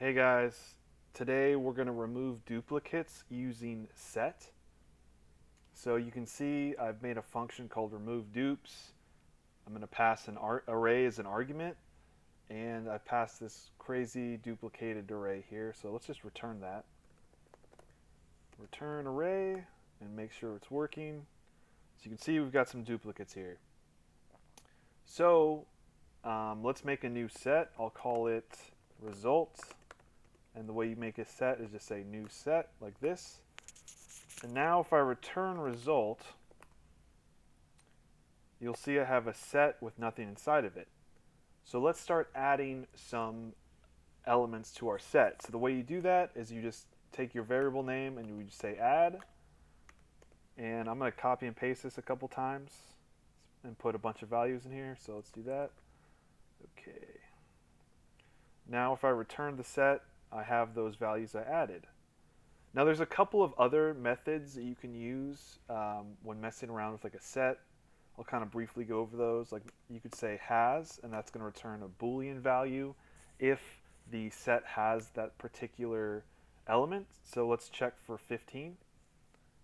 Hey guys, today we're going to remove duplicates using set. So you can see I've made a function called remove dupes. I'm going to pass an array as an argument, and I've passed this crazy duplicated array here. So let's just return that. Return array and make sure it's working. So you can see we've got some duplicates here. So let's make a new set. I'll call it result. And the way you make a set is just say new set like this. And now if I return result, you'll see I have a set with nothing inside of it. So let's start adding some elements to our set. So the way you do that is you just take your variable name and you just say add. And I'm going to copy and paste this a couple times and put a bunch of values in here. So let's do that. Okay. Now if I return the set, I have those values I added. Now there's a couple of other methods that you can use when messing around with like a set. I'll kind of briefly go over those. Like you could say has, and that's going to return a Boolean value if the set has that particular element. So let's check for 15,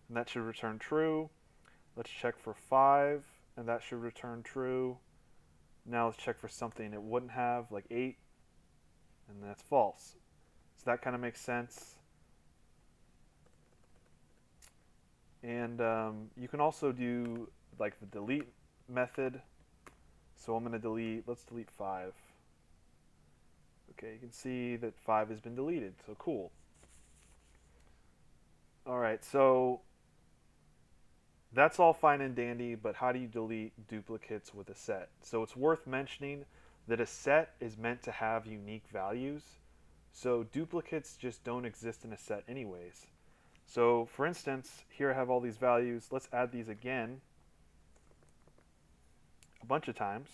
and that should return true. Let's check for 5, and that should return true. Now let's check for something it wouldn't have, like 8, and that's false. So that kind of makes sense. And you can also do like the delete method. So I'm going to delete, let's delete 5. Okay, you can see that 5 has been deleted, so cool. Alright, so that's all fine and dandy, but how do you delete duplicates with a set? So it's worth mentioning that a set is meant to have unique values. So duplicates just don't exist in a set anyways. So for instance, here I have all these values. Let's add these again a bunch of times.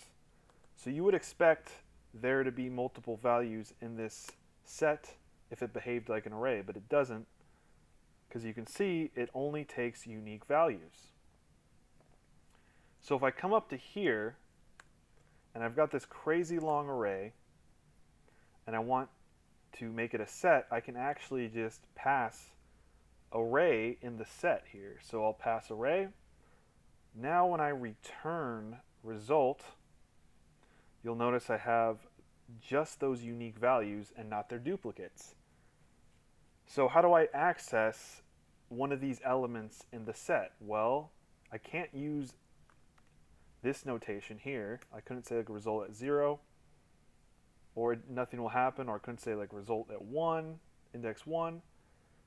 So you would expect there to be multiple values in this set if it behaved like an array, but it doesn't, because you can see it only takes unique values. So if I come up to here and I've got this crazy long array and I want to make it a set, I can actually just pass array in the set here. So I'll pass array. Now when I return result, you'll notice I have just those unique values and not their duplicates. So how do I access one of these elements in the set? Well, I can't use this notation here. I couldn't say like result at 0 or nothing will happen, or I couldn't say like result at 1, index 1.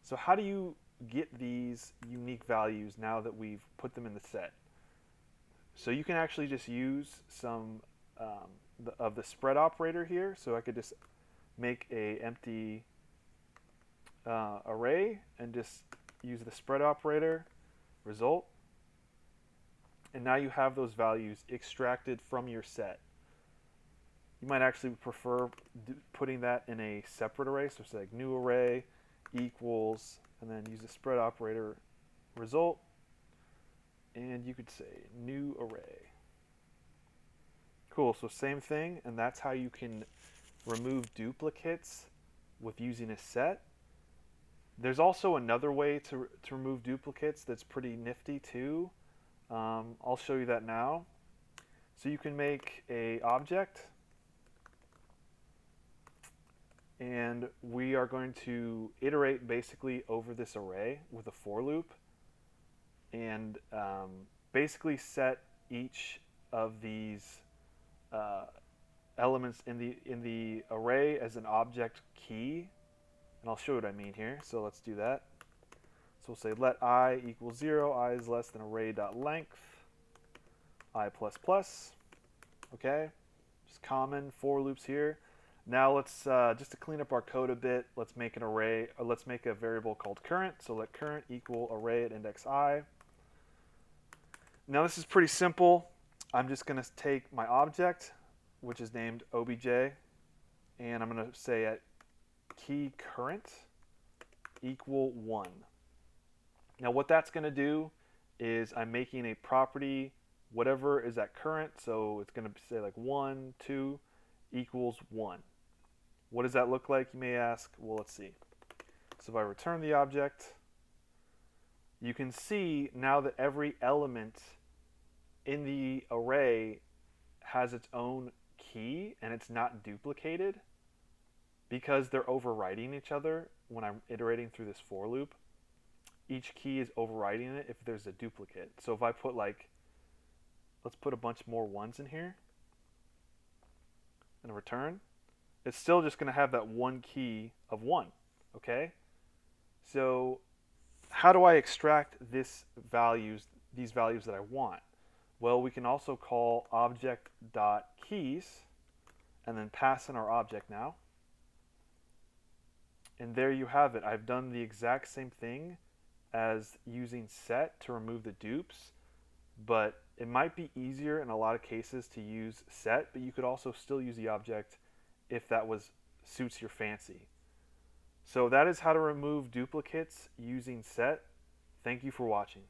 So how do you get these unique values now that we've put them in the set? So you can actually just use some of the spread operator here. So I could just make a empty array and just use the spread operator result. And now you have those values extracted from your set. You might actually prefer putting that in a separate array. So say like new array equals, and then use the spread operator result. And you could say new array. Cool, so same thing, and that's how you can remove duplicates with using a set. There's also another way to remove duplicates that's pretty nifty too. I'll show you that now. So you can make a object, and we are going to iterate basically over this array with a for loop, and basically set each of these elements in the array as an object key, and I'll show you what I mean here. So let's do that. So we'll say let I equal 0, I is less than array.length, I plus plus. Okay, just common for loops here. Now let's just to clean up our code a bit, let's make an array, or let's make a variable called current. So let current equal array at index I. Now this is pretty simple. I'm just going to take my object, which is named obj, and I'm going to say at key current equal 1. Now what that's going to do is I'm making a property, whatever is at current, so it's going to say like 1, 2 equals 1. What does that look like, you may ask? Well, let's see. So if I return the object, you can see now that every element in the array has its own key and it's not duplicated because they're overriding each other when I'm iterating through this for loop. Each key is overriding it if there's a duplicate. So if I put like, let's put a bunch more ones in here and return, it's still just going to have that one key of 1, okay? So how do I extract these values that I want? Well, we can also call object.keys and then pass in our object now. And there you have it. I've done the exact same thing as using set to remove the dupes, but it might be easier in a lot of cases to use set, but you could also still use the object if that suits your fancy. So that is how to remove duplicates using set. Thank you for watching.